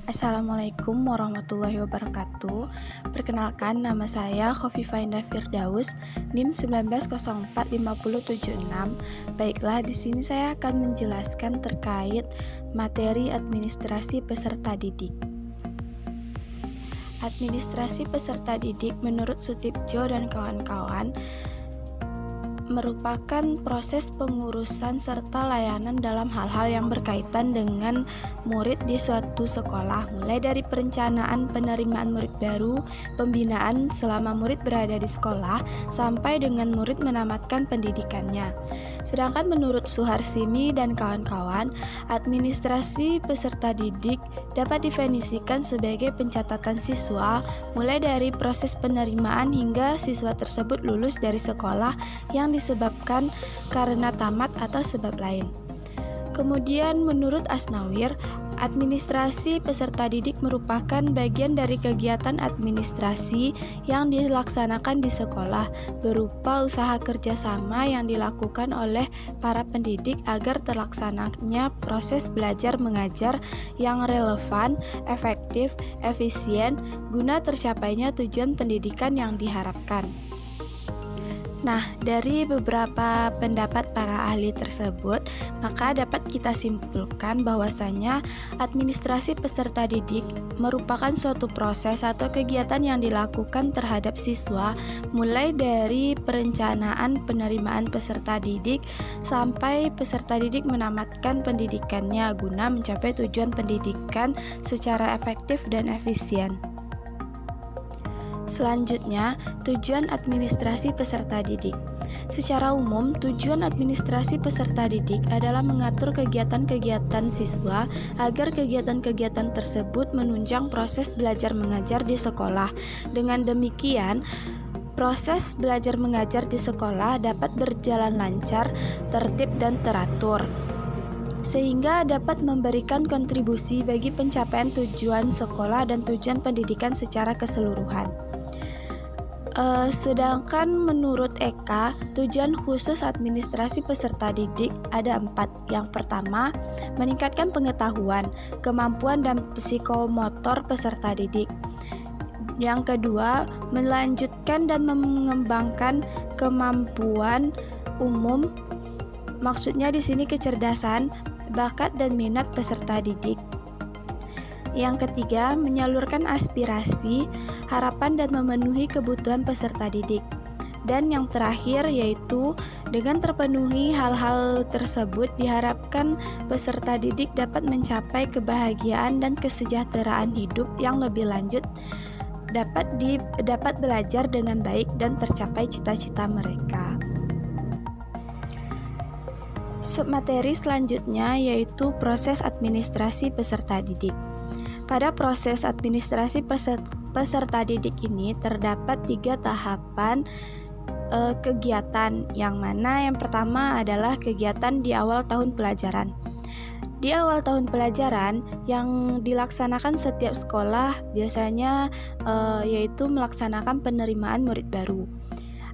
Assalamualaikum warahmatullahi wabarakatuh. Perkenalkan, nama saya Khofifah Indah Firdaus, NIM 1904576. Baiklah, di sini saya akan menjelaskan terkait materi administrasi peserta didik. Administrasi peserta didik menurut Sutipjo dan kawan-kawan merupakan proses pengurusan serta layanan dalam hal-hal yang berkaitan dengan murid di suatu sekolah, mulai dari perencanaan penerimaan murid baru, pembinaan selama murid berada di sekolah, sampai dengan murid menamatkan pendidikannya. Sedangkan menurut Suharsini dan kawan-kawan, administrasi peserta didik dapat definisikan sebagai pencatatan siswa, mulai dari proses penerimaan hingga siswa tersebut lulus dari sekolah yang disebabkan karena tamat atau sebab lain. Kemudian menurut Asnawir, administrasi peserta didik merupakan bagian dari kegiatan administrasi yang dilaksanakan di sekolah, berupa usaha kerjasama yang dilakukan oleh para pendidik agar terlaksananya proses belajar mengajar yang relevan, efektif, efisien, guna tercapainya tujuan pendidikan yang diharapkan. Nah, dari beberapa pendapat para ahli tersebut, maka dapat kita simpulkan bahwasanya administrasi peserta didik merupakan suatu proses atau kegiatan yang dilakukan terhadap siswa, mulai dari perencanaan penerimaan peserta didik sampai peserta didik menamatkan pendidikannya guna mencapai tujuan pendidikan secara efektif dan efisien. Selanjutnya, tujuan administrasi peserta didik. Secara umum, tujuan administrasi peserta didik adalah mengatur kegiatan-kegiatan siswa agar kegiatan-kegiatan tersebut menunjang proses belajar mengajar di sekolah. Dengan demikian, proses belajar mengajar di sekolah dapat berjalan lancar, tertib, dan teratur, sehingga dapat memberikan kontribusi bagi pencapaian tujuan sekolah dan tujuan pendidikan secara keseluruhan. Sedangkan menurut Eka, tujuan khusus administrasi peserta didik ada 4. Yang pertama, meningkatkan pengetahuan, kemampuan, dan psikomotor peserta didik. Yang kedua, melanjutkan dan mengembangkan kemampuan umum, maksudnya di sini kecerdasan, bakat, dan minat peserta didik. Yang ketiga, menyalurkan aspirasi, harapan, dan memenuhi kebutuhan peserta didik. Dan yang terakhir yaitu dengan terpenuhi hal-hal tersebut diharapkan peserta didik dapat mencapai kebahagiaan dan kesejahteraan hidup yang lebih lanjut, dapat belajar dengan baik dan tercapai cita-cita mereka. Submateri selanjutnya yaitu proses administrasi peserta didik. Pada proses administrasi peserta didik ini terdapat 3 tahapan kegiatan, yang mana yang pertama adalah kegiatan di awal tahun pelajaran. Di awal tahun pelajaran yang dilaksanakan setiap sekolah biasanya yaitu melaksanakan penerimaan murid baru.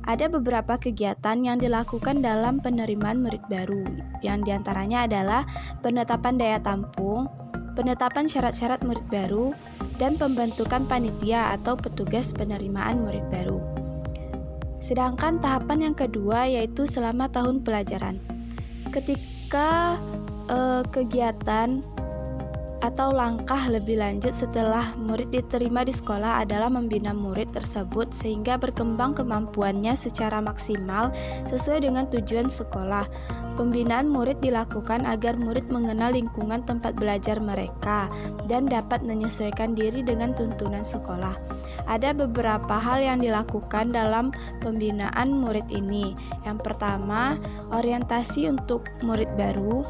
Ada beberapa kegiatan yang dilakukan dalam penerimaan murid baru, yang diantaranya adalah penetapan daya tampung, penetapan syarat-syarat murid baru, dan pembentukan panitia atau petugas penerimaan murid baru. Sedangkan tahapan yang kedua yaitu selama tahun pelajaran. Ketika kegiatan atau langkah lebih lanjut setelah murid diterima di sekolah adalah membina murid tersebut sehingga berkembang kemampuannya secara maksimal sesuai dengan tujuan sekolah. Pembinaan murid dilakukan agar murid mengenal lingkungan tempat belajar mereka dan dapat menyesuaikan diri dengan tuntunan sekolah. Ada beberapa hal yang dilakukan dalam pembinaan murid ini. Yang pertama, orientasi untuk murid baru.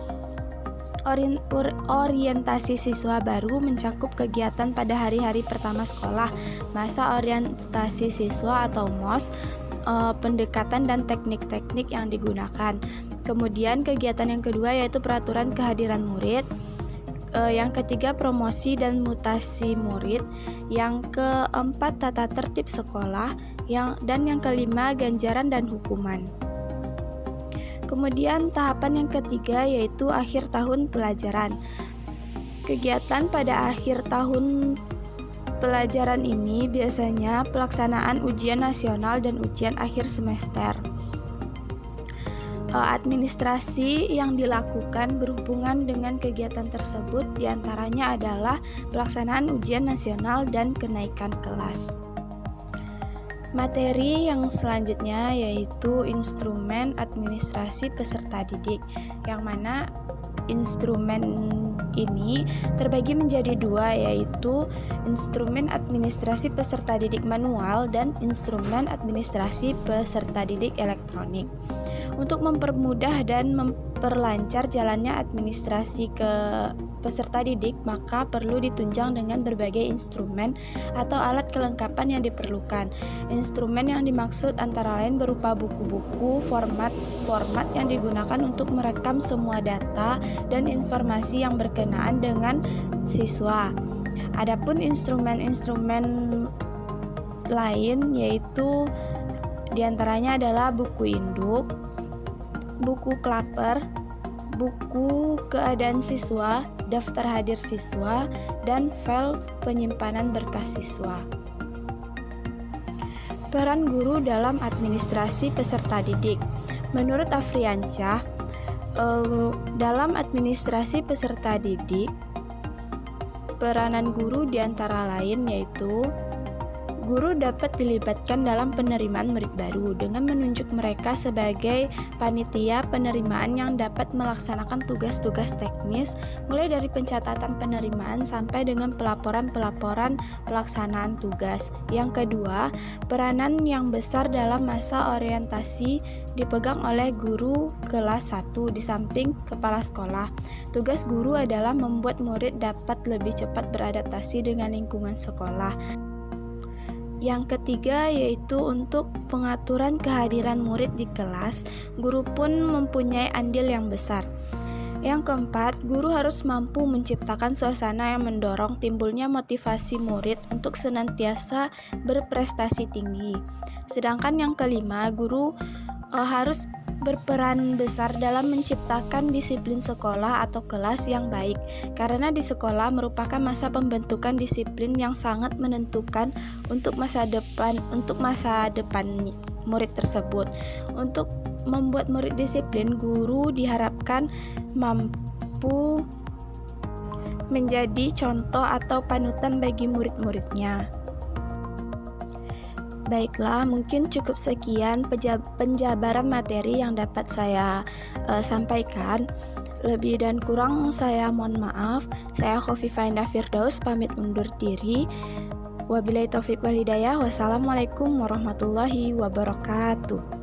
Orientasi siswa baru mencakup kegiatan pada hari-hari pertama sekolah, masa orientasi siswa atau MOS, pendekatan dan teknik-teknik yang digunakan. Kemudian kegiatan yang kedua yaitu peraturan kehadiran murid. Yang ketiga, promosi dan mutasi murid. Yang keempat, tata tertib sekolah. Dan yang kelima, ganjaran dan hukuman. Kemudian tahapan yang ketiga yaitu akhir tahun pelajaran. Kegiatan pada akhir tahun pelajaran ini biasanya pelaksanaan ujian nasional dan ujian akhir semester. Administrasi yang dilakukan berhubungan dengan kegiatan tersebut diantaranya adalah pelaksanaan ujian nasional dan kenaikan kelas. Materi yang selanjutnya yaitu instrumen administrasi peserta didik, yang mana instrumen ini terbagi menjadi dua, yaitu instrumen administrasi peserta didik manual dan instrumen administrasi peserta didik elektronik. Untuk mempermudah dan memperlancar jalannya administrasi ke peserta didik, maka perlu ditunjang dengan berbagai instrumen atau alat kelengkapan yang diperlukan. Instrumen yang dimaksud antara lain berupa buku-buku, format yang digunakan untuk merekam semua data dan informasi yang berkenaan dengan siswa. Adapun instrumen-instrumen lain yaitu diantaranya adalah buku induk, buku klaper, buku keadaan siswa, daftar hadir siswa, dan file penyimpanan berkas siswa. Peran guru dalam administrasi peserta didik. Menurut Afriansyah, dalam administrasi peserta didik, peranan guru diantara lain yaitu guru dapat dilibatkan dalam penerimaan murid baru dengan menunjuk mereka sebagai panitia penerimaan yang dapat melaksanakan tugas-tugas teknis mulai dari pencatatan penerimaan sampai dengan pelaporan pelaksanaan tugas. Yang kedua, peranan yang besar dalam masa orientasi dipegang oleh guru kelas 1 di samping kepala sekolah. Tugas guru adalah membuat murid dapat lebih cepat beradaptasi dengan lingkungan sekolah. Yang ketiga yaitu untuk pengaturan kehadiran murid di kelas, guru pun mempunyai andil yang besar. Yang keempat, guru harus mampu menciptakan suasana yang mendorong timbulnya motivasi murid untuk senantiasa berprestasi tinggi. Sedangkan yang kelima, guru harus berperan besar dalam menciptakan disiplin sekolah atau kelas yang baik, karena di sekolah merupakan masa pembentukan disiplin yang sangat menentukan untuk masa depan murid tersebut. Untuk membuat murid disiplin, guru diharapkan mampu menjadi contoh atau panutan bagi murid-muridnya. Baiklah, mungkin cukup sekian penjabaran materi yang dapat saya sampaikan. Lebih dan kurang saya mohon maaf. Saya Khofifah Indah Firdaus pamit undur diri. Wabillahi taufiq wal hidayah. Wassalamualaikum warahmatullahi wabarakatuh.